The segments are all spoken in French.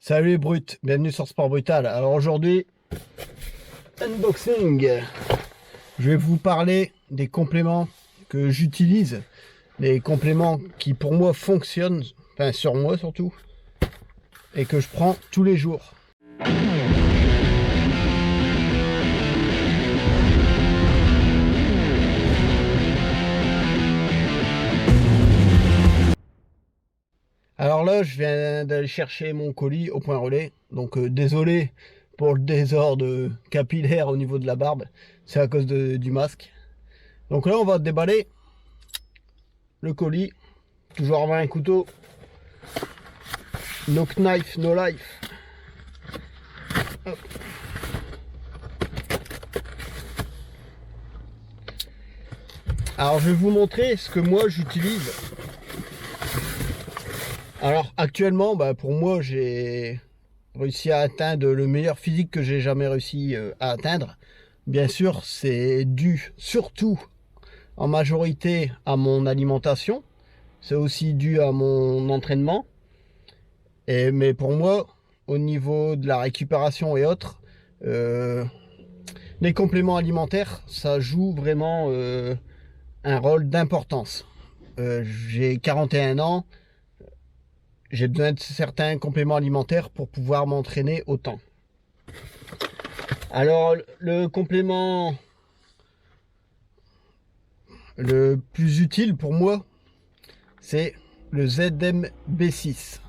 Salut les brutes, bienvenue sur Sport Brutal. Alors aujourd'hui, unboxing. Je vais vous parler des compléments que j'utilise, des compléments qui pour moi fonctionnent, enfin sur moi surtout, et que je prends tous les jours. Alors là, je viens d'aller chercher mon colis au point relais. Donc désolé pour le désordre capillaire au niveau de la barbe. C'est à cause du masque. Donc là, on va déballer le colis. Toujours avoir un couteau. No knife, no life. Hop. Alors je vais vous montrer ce que moi j'utilise. Alors actuellement, pour moi, j'ai réussi à atteindre le meilleur physique que j'ai jamais réussi à atteindre. Bien sûr, c'est dû surtout en majorité à mon alimentation. C'est aussi dû à mon entraînement. Mais pour moi, au niveau de la récupération et autres, les compléments alimentaires, ça joue vraiment un rôle d'importance. J'ai 41 ans. J'ai besoin de certains compléments alimentaires pour pouvoir m'entraîner autant. Alors, le complément le plus utile pour moi, c'est le ZMB6.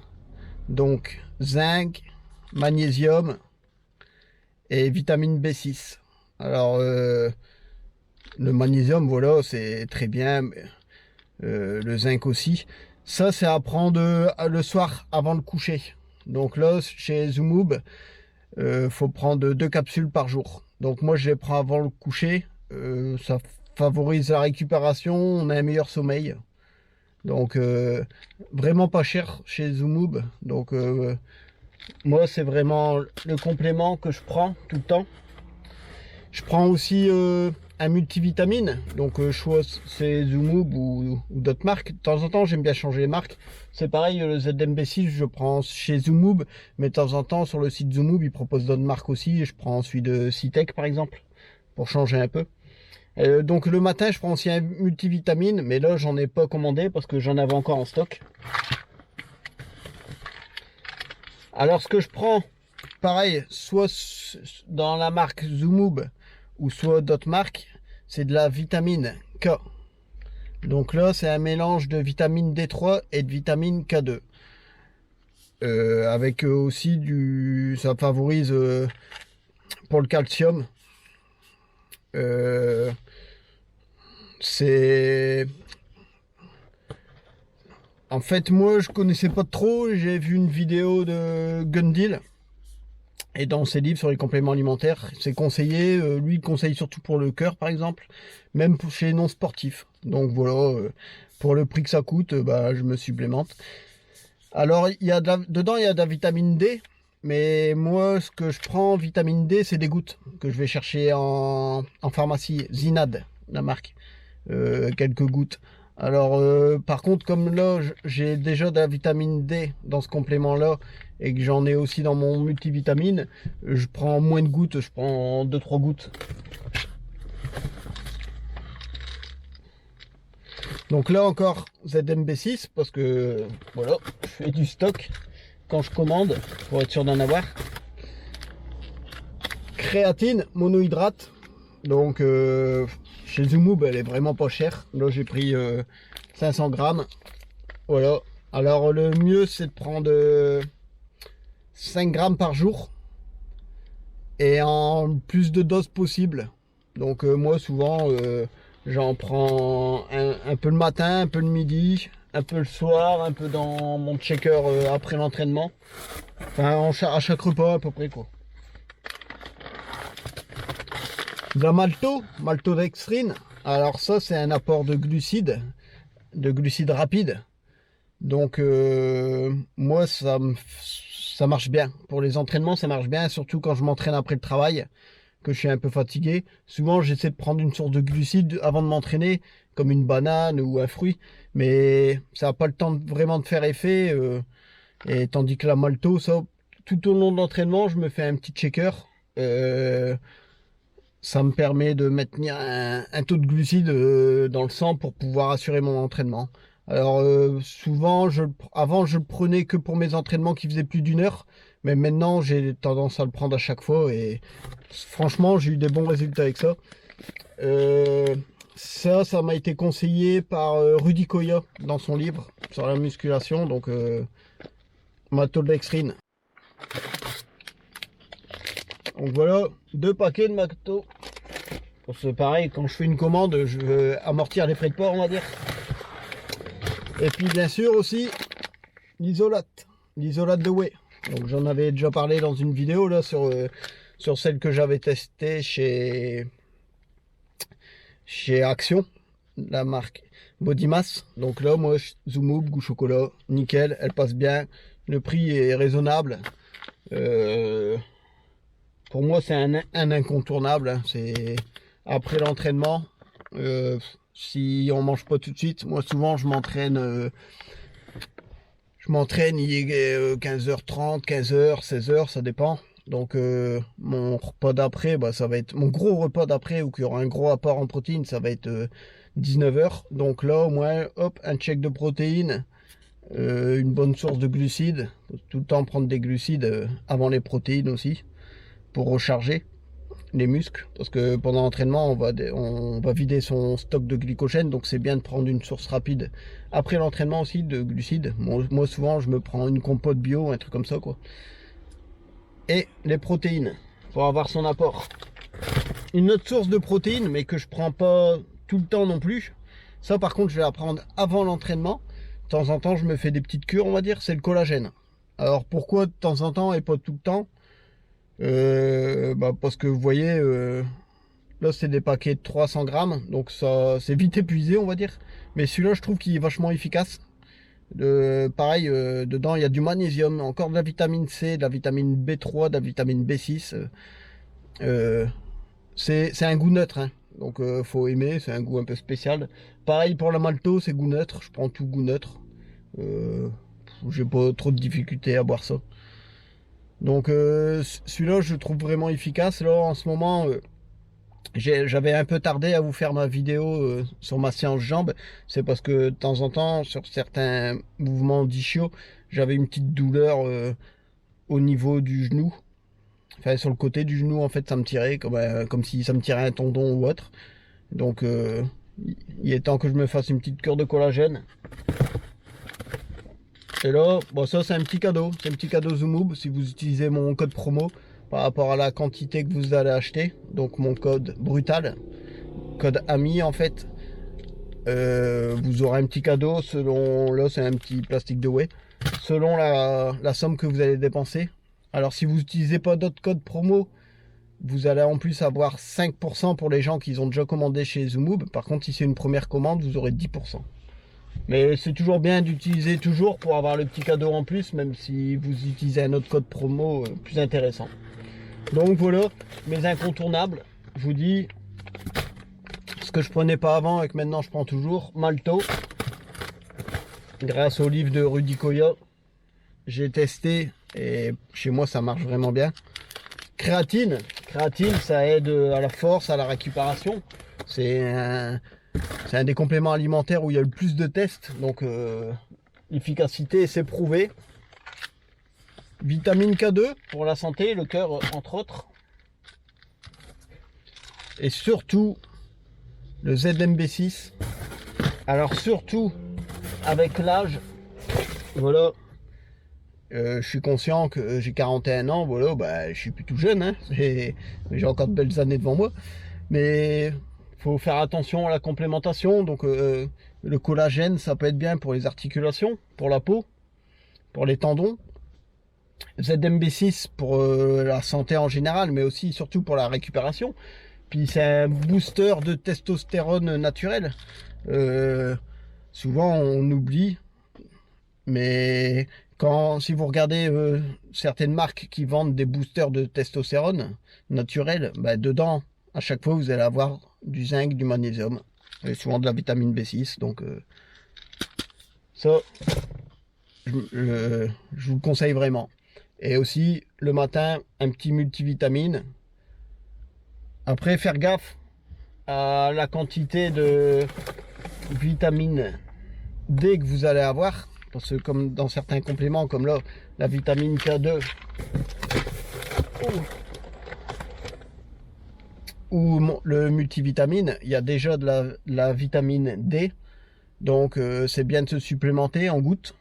Donc, zinc, magnésium et vitamine B6. Alors, le magnésium, voilà, c'est très bien. Le zinc aussi. Ça, c'est à prendre le soir avant le coucher. Donc là, chez Zoomob, faut prendre 2 capsules par jour. Donc moi, je les prends avant le coucher. Ça favorise la récupération, on a un meilleur sommeil. Donc vraiment pas cher chez Zoomob. Donc moi, c'est vraiment le complément que je prends tout le temps. Je prends aussi un multivitamine, donc choix c'est Zoomob ou d'autres marques. De temps en temps, j'aime bien changer les marques. C'est pareil, le ZMB6, je prends chez Zoomob, mais de temps en temps, sur le site Zoomob, ils proposent d'autres marques aussi. Je prends celui de Citec, par exemple, pour changer un peu. Donc le matin, je prends aussi un multivitamine, mais là, j'en ai pas commandé parce que j'en avais encore en stock. Alors, ce que je prends, pareil, soit dans la marque Zoomob, ou soit d'autres marques, c'est de la vitamine K. Donc là, c'est un mélange de vitamine D3 et de vitamine K2. Avec aussi ça favorise pour le calcium. C'est... En fait, moi, je connaissais pas trop. J'ai vu une vidéo de Gundil. Et dans ses livres sur les compléments alimentaires, c'est conseillé, lui il conseille surtout pour le cœur par exemple, même chez les non sportifs. Donc voilà, pour le prix que ça coûte, je me supplémente. Alors dedans il y a de la vitamine D, mais moi ce que je prends vitamine D c'est des gouttes que je vais chercher en pharmacie, Zinad, la marque, quelques gouttes. Alors par contre comme là j'ai déjà de la vitamine D dans ce complément là et que j'en ai aussi dans mon multivitamine, je prends moins de gouttes, je prends 2-3 gouttes. Donc là encore ZMB6 parce que voilà, je fais du stock quand je commande pour être sûr d'en avoir. Créatine monohydrate, donc chez Zoomob elle est vraiment pas chère. Là j'ai pris 500 grammes. Voilà. Alors le mieux c'est de prendre 5 grammes par jour et en plus de doses possible. Donc moi souvent j'en prends un peu le matin, un peu le midi, un peu le soir, un peu dans mon shaker après l'entraînement. Enfin à chaque repas à peu près quoi. De la maltodextrine. Alors ça c'est un apport de glucides rapides. Donc moi ça marche bien. Pour les entraînements ça marche bien, surtout quand je m'entraîne après le travail, que je suis un peu fatigué. Souvent j'essaie de prendre une source de glucides avant de m'entraîner, comme une banane ou un fruit, mais ça n'a pas le temps vraiment de faire effet. Et tandis que la malto, ça, tout au long de l'entraînement, je me fais un petit checker. Ça me permet de maintenir un taux de glucides dans le sang pour pouvoir assurer mon entraînement. Alors souvent, avant je le prenais que pour mes entraînements qui faisaient plus d'1 heure, mais maintenant j'ai tendance à le prendre à chaque fois et franchement j'ai eu des bons résultats avec ça. Ça m'a été conseillé par Rudy Koya dans son livre sur la musculation, donc maltodextrine. Donc voilà, 2 paquets de Mato. C'est pareil, quand je fais une commande, je veux amortir les frais de port, on va dire. Et puis bien sûr aussi l'isolate de whey. Donc j'en avais déjà parlé dans une vidéo là sur celle que j'avais testée chez Action, la marque Body Mass. Donc là moi Zoom goût chocolat, nickel, elle passe bien, le prix est raisonnable. Pour moi c'est un incontournable, hein. C'est après l'entraînement, si on mange pas tout de suite, moi souvent je m'entraîne, il est 15h30, 15h, 16h, ça dépend. Donc mon repas d'après, bah, ça va être mon gros repas d'après, où il y aura un gros apport en protéines, ça va être 19h. Donc là au moins, hop, un check de protéines, une bonne source de glucides, tout le temps prendre des glucides avant les protéines aussi, pour recharger les muscles, parce que pendant l'entraînement on va vider son stock de glycogène, donc c'est bien de prendre une source rapide après l'entraînement aussi de glucides. Moi souvent je me prends une compote bio, un truc comme ça quoi. Et les protéines pour avoir son apport. Une autre source de protéines, mais que je prends pas tout le temps non plus, ça par contre je vais la prendre avant l'entraînement. De temps en temps je me fais des petites cures, on va dire, c'est le collagène. Alors pourquoi de temps en temps et pas tout le temps? Parce que vous voyez, là c'est des paquets de 300 grammes, donc ça c'est vite épuisé on va dire, mais celui-là je trouve qu'il est vachement efficace. Pareil, dedans il y a du magnésium, encore de la vitamine C, de la vitamine B3, de la vitamine B6. C'est un goût neutre, hein. Donc faut aimer, c'est un goût un peu spécial. Pareil pour la malto, c'est goût neutre, je prends tout goût neutre. J'ai pas trop de difficultés à boire ça. Donc celui-là je trouve vraiment efficace. Là en ce moment j'avais un peu tardé à vous faire ma vidéo sur ma séance jambes. C'est parce que de temps en temps sur certains mouvements d'ischio, j'avais une petite douleur au niveau du genou. Enfin sur le côté du genou en fait, ça me tirait comme si ça me tirait un tendon ou autre. Donc il est temps que je me fasse une petite cure de collagène. Et là, bon, ça c'est un petit cadeau, Zoomoob si vous utilisez mon code promo par rapport à la quantité que vous allez acheter. Donc mon code brutal, code ami en fait, vous aurez un petit cadeau selon, là c'est un petit plastique de whey, selon la somme que vous allez dépenser. Alors si vous n'utilisez pas d'autres codes promo, vous allez en plus avoir 5% pour les gens qui ont déjà commandé chez Zoomoob. Par contre si c'est une première commande, vous aurez 10%. Mais c'est toujours bien d'utiliser toujours pour avoir le petit cadeau en plus, même si vous utilisez un autre code promo plus intéressant. Donc voilà, mes incontournables. Je vous dis, ce que je prenais pas avant et que maintenant je prends toujours, malto. Grâce au livre de Rudy Koya, j'ai testé et chez moi ça marche vraiment bien. Créatine, ça aide à la force, à la récupération. C'est un des compléments alimentaires où il y a le plus de tests, donc l'efficacité c'est prouvé. Vitamine K2 pour la santé, le cœur entre autres. Et surtout le ZMB6. Alors surtout avec l'âge, voilà, je suis conscient que j'ai 41 ans, voilà, bah, je suis plus tout jeune, hein, j'ai encore de belles années devant moi, mais faut faire attention à la complémentation. Donc le collagène ça peut être bien pour les articulations, pour la peau, pour les tendons. ZMB6 pour la santé en général, mais aussi surtout pour la récupération. Puis c'est un booster de testostérone naturel. Souvent on oublie, mais si vous regardez certaines marques qui vendent des boosters de testostérone naturel, bah, dedans à chaque fois vous allez avoir du zinc, du magnésium et souvent de la vitamine B6. Donc ça je vous le conseille vraiment. Et aussi, le matin, un petit multivitamine. Après, faire gaffe à la quantité de vitamine D que vous allez avoir. Parce que comme dans certains compléments, comme là, la vitamine K2 ou le multivitamine, il y a déjà de la vitamine D. Donc c'est bien de se supplémenter en gouttes.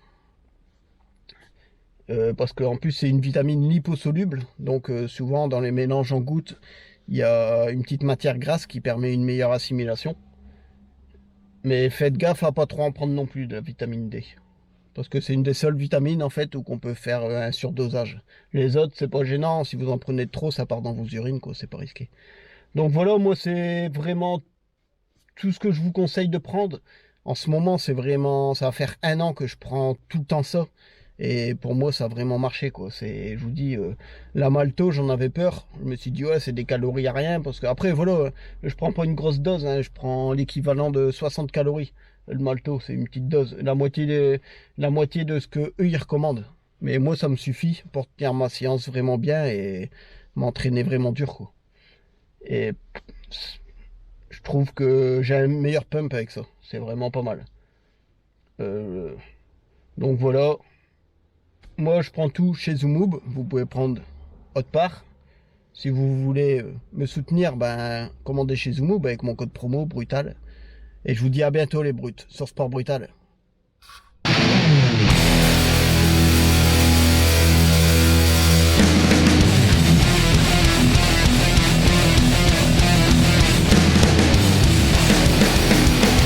Parce qu'en plus c'est une vitamine liposoluble. Donc souvent dans les mélanges en gouttes, il y a une petite matière grasse qui permet une meilleure assimilation. Mais faites gaffe à pas trop en prendre non plus de la vitamine D. Parce que c'est une des seules vitamines en fait où qu'on peut faire un surdosage. Les autres c'est pas gênant, si vous en prenez trop ça part dans vos urines quoi, c'est pas risqué. Donc voilà, moi c'est vraiment tout ce que je vous conseille de prendre. En ce moment c'est vraiment, ça va faire 1 an que je prends tout le temps ça. Et pour moi ça a vraiment marché quoi. C'est, je vous dis, la malto j'en avais peur. Je me suis dit ouais c'est des calories à rien. Parce que après voilà, je prends pas une grosse dose, hein. Je prends l'équivalent de 60 calories. Le malto c'est une petite dose, la moitié de ce que eux ils recommandent. Mais moi ça me suffit pour tenir ma séance vraiment bien et m'entraîner vraiment dur quoi. Et je trouve que j'ai un meilleur pump avec ça. C'est vraiment pas mal. Euh, donc voilà. Moi, je prends tout chez Zoomob. Vous pouvez prendre autre part. Si vous voulez me soutenir, ben, commandez chez Zoomob avec mon code promo Brutal. Et je vous dis à bientôt les brutes sur Sport Brutal.